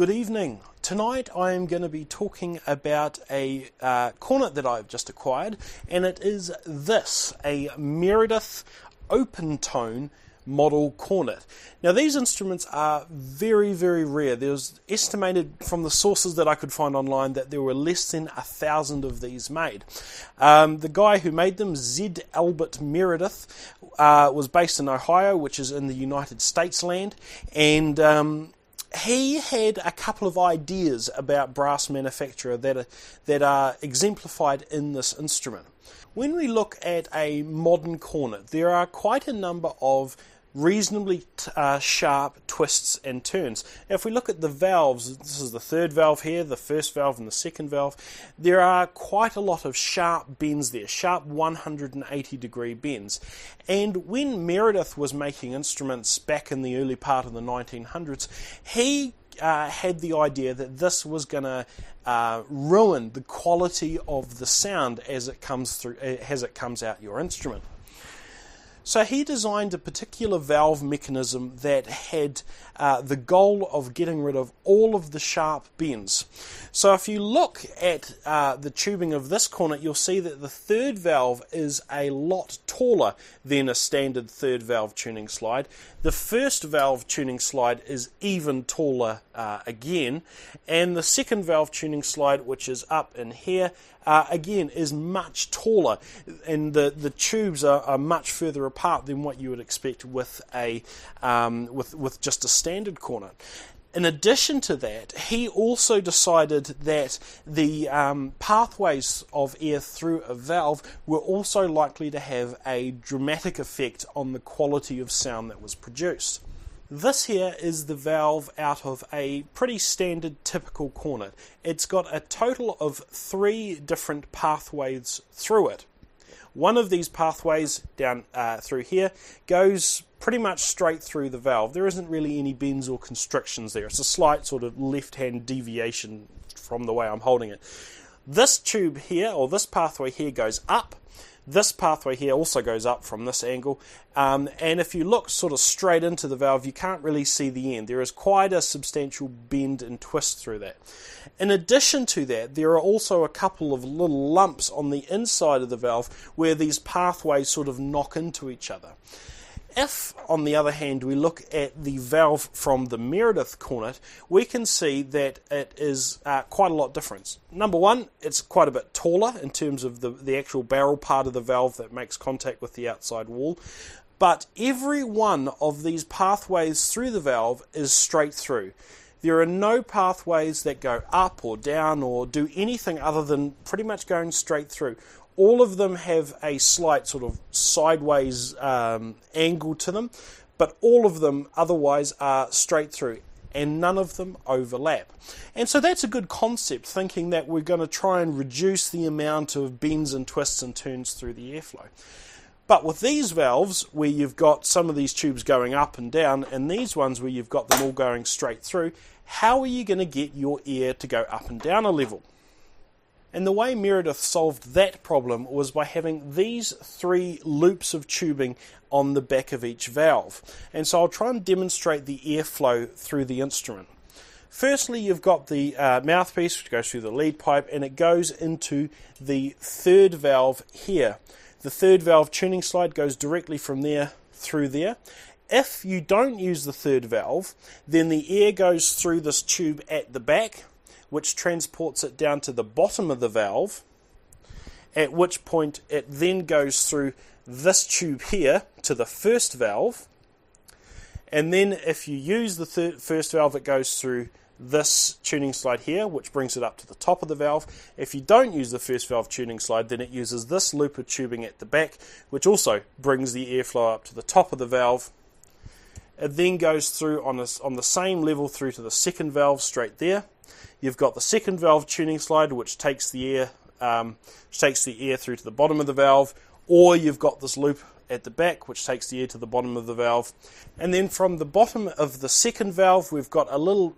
Good evening. Tonight I am going to be talking about a cornet that I've just acquired, and it is this, a Meredith open tone model cornet. Now these instruments are very, very rare. There's estimated from the sources that I could find online that there were less than 1,000 of these made. The guy who made them, Z. Albert Meredith, was based in Ohio, which is in the United States land, and he had a couple of ideas about brass manufacture that are exemplified in this instrument. When we look at a modern cornet, there are quite a number of reasonably sharp twists and turns. Now, if we look at the valves, this is the third valve here, the first valve and the second valve, there are quite a lot of sharp bends there, sharp 180 degree bends. And when Meredith was making instruments back in the early part of the 1900s, he had the idea that this was going to ruin the quality of the sound as it comes out your instrument. So he designed a particular valve mechanism that had the goal of getting rid of all of the sharp bends. So if you look at the tubing of this cornet, you'll see that the third valve is a lot taller than a standard third valve tuning slide. The first valve tuning slide is even taller again, and the second valve tuning slide, which is up in here, again is much taller, and the tubes are much further apart than what you would expect with with just a standard cornet. In addition to that, he also decided that the pathways of air through a valve were also likely to have a dramatic effect on the quality of sound that was produced. This here is the valve out of a pretty standard typical cornet. It's got a total of 3 different pathways through it. One of these pathways down through here goes pretty much straight through the valve. There isn't really any bends or constrictions there. It's a slight sort of left-hand deviation from the way I'm holding it. This tube here, or this pathway here, goes up. This pathway here also goes up from this angle, and if you look sort of straight into the valve, you can't really see the end. There is quite a substantial bend and twist through that. In addition to that, there are also a couple of little lumps on the inside of the valve where these pathways sort of knock into each other. If, on the other hand, we look at the valve from the Meredith cornet, we can see that it is quite a lot different. Number one, it's quite a bit taller in terms of the actual barrel part of the valve that makes contact with the outside wall. But every one of these pathways through the valve is straight through. There are no pathways that go up or down or do anything other than pretty much going straight through. All of them have a slight sort of sideways angle to them, but all of them otherwise are straight through, and none of them overlap. And so that's a good concept, thinking that we're going to try and reduce the amount of bends and twists and turns through the airflow. But with these valves, where you've got some of these tubes going up and down, and these ones where you've got them all going straight through, how are you going to get your air to go up and down a level? And the way Meredith solved that problem was by having these 3 loops of tubing on the back of each valve. And so I'll try and demonstrate the airflow through the instrument. Firstly, you've got the mouthpiece, which goes through the lead pipe, and it goes into the third valve here. The third valve tuning slide goes directly from there through there. If you don't use the third valve, then the air goes through this tube at the back, which transports it down to the bottom of the valve, at which point it then goes through this tube here to the first valve, and then if you use the first valve, it goes through this tuning slide here, which brings it up to the top of the valve. If you don't use the first valve tuning slide, then it uses this loop of tubing at the back, which also brings the airflow up to the top of the valve. It then goes through on the same level through to the second valve straight there. You've got the second valve tuning slide, which takes the air through to the bottom of the valve, or you've got this loop at the back, which takes the air to the bottom of the valve. And then from the bottom of the second valve, we've got a little,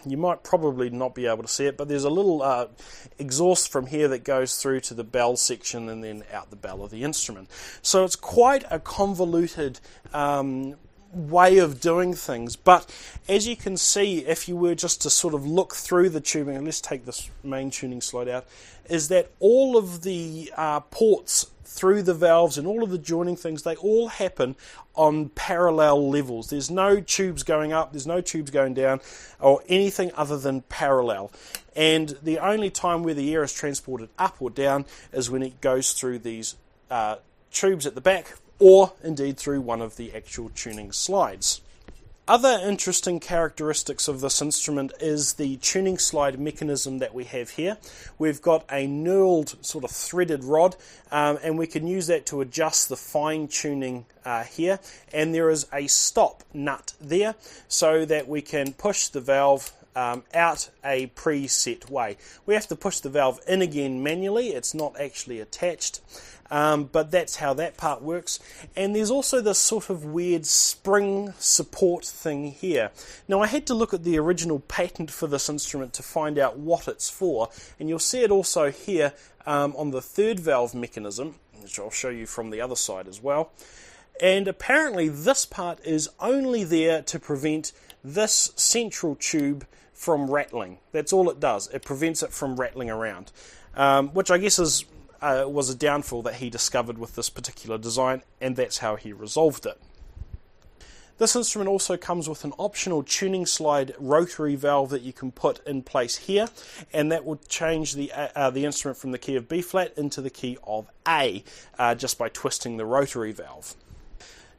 you might probably not be able to see it, but there's a little exhaust from here that goes through to the bell section and then out the bell of the instrument. So it's quite a convoluted way of doing things. But as you can see, if you were just to sort of look through the tubing, and let's take this main tuning slide out, is that all of the ports through the valves and all of the joining things, they all happen on parallel levels. There's no tubes going up, there's no tubes going down, or anything other than parallel. And the only time where the air is transported up or down is when it goes through these tubes at the back, or indeed through one of the actual tuning slides. Other interesting characteristics of this instrument is the tuning slide mechanism that we have here. We've got a knurled sort of threaded rod, and we can use that to adjust the fine tuning here, and there is a stop nut there so that we can push the valve out a preset way. We have to push the valve in again manually, it's not actually attached. But that's how that part works. And there's also this sort of weird spring support thing here. Now I had to look at the original patent for this instrument to find out what it's for, and you'll see it also here on the third valve mechanism, which I'll show you from the other side as well. And apparently this part is only there to prevent this central tube from rattling. That's all it does. It prevents it from rattling around, which I guess was a downfall that he discovered with this particular design, and that's how he resolved it. This instrument also comes with an optional tuning slide rotary valve that you can put in place here, and that will change the instrument from the key of B flat into the key of A just by twisting the rotary valve.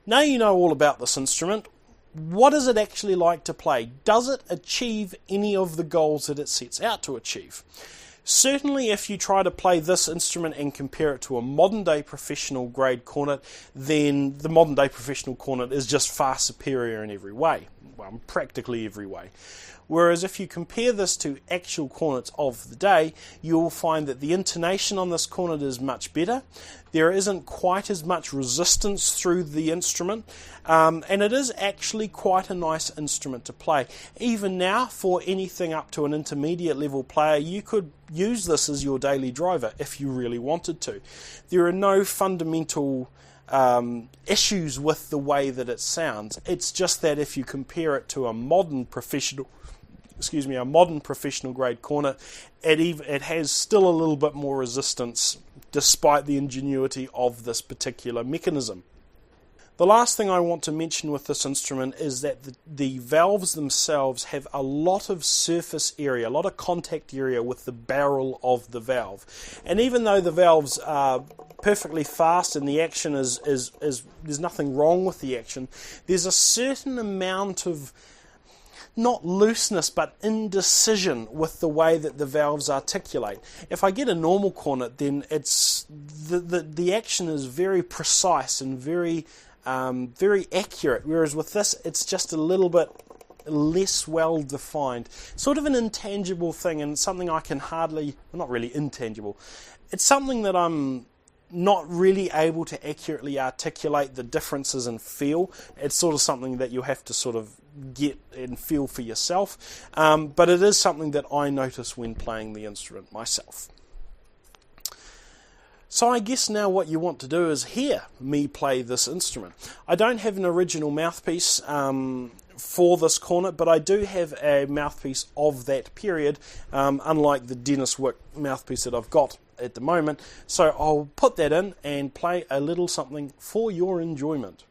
Now you know all about this instrument. What is it actually like to play? Does it achieve any of the goals that it sets out to achieve? Certainly if you try to play this instrument and compare it to a modern day professional grade cornet, then the modern day professional cornet is just far superior in every way. Well, practically every way. Whereas if you compare this to actual cornets of the day, you'll find that the intonation on this cornet is much better. There isn't quite as much resistance through the instrument, and it is actually quite a nice instrument to play. Even now, for anything up to an intermediate level player, you could use this as your daily driver if you really wanted to. There are no fundamental issues with the way that it sounds. It's just that if you compare it to a modern professional grade cornet, it has still a little bit more resistance despite the ingenuity of this particular mechanism. The last thing I want to mention with this instrument is that the valves themselves have a lot of surface area, a lot of contact area with the barrel of the valve. And even though the valves are perfectly fast and the action is there's nothing wrong with the action, there's a certain amount of not looseness but indecision with the way that the valves articulate. If I get a normal cornet, then it's the action is very precise and very accurate, whereas with this it's just a little bit less well defined, sort of an intangible thing, and something I can not really intangible, it's something that I'm not really able to accurately articulate the differences in feel. It's sort of something that you have to sort of get and feel for yourself, but it is something that I notice when playing the instrument myself. So I guess now what you want to do is hear me play this instrument. I don't have an original mouthpiece for this cornet, but I do have a mouthpiece of that period, unlike the Dennis Wick mouthpiece that I've got at the moment. So I'll put that in and play a little something for your enjoyment.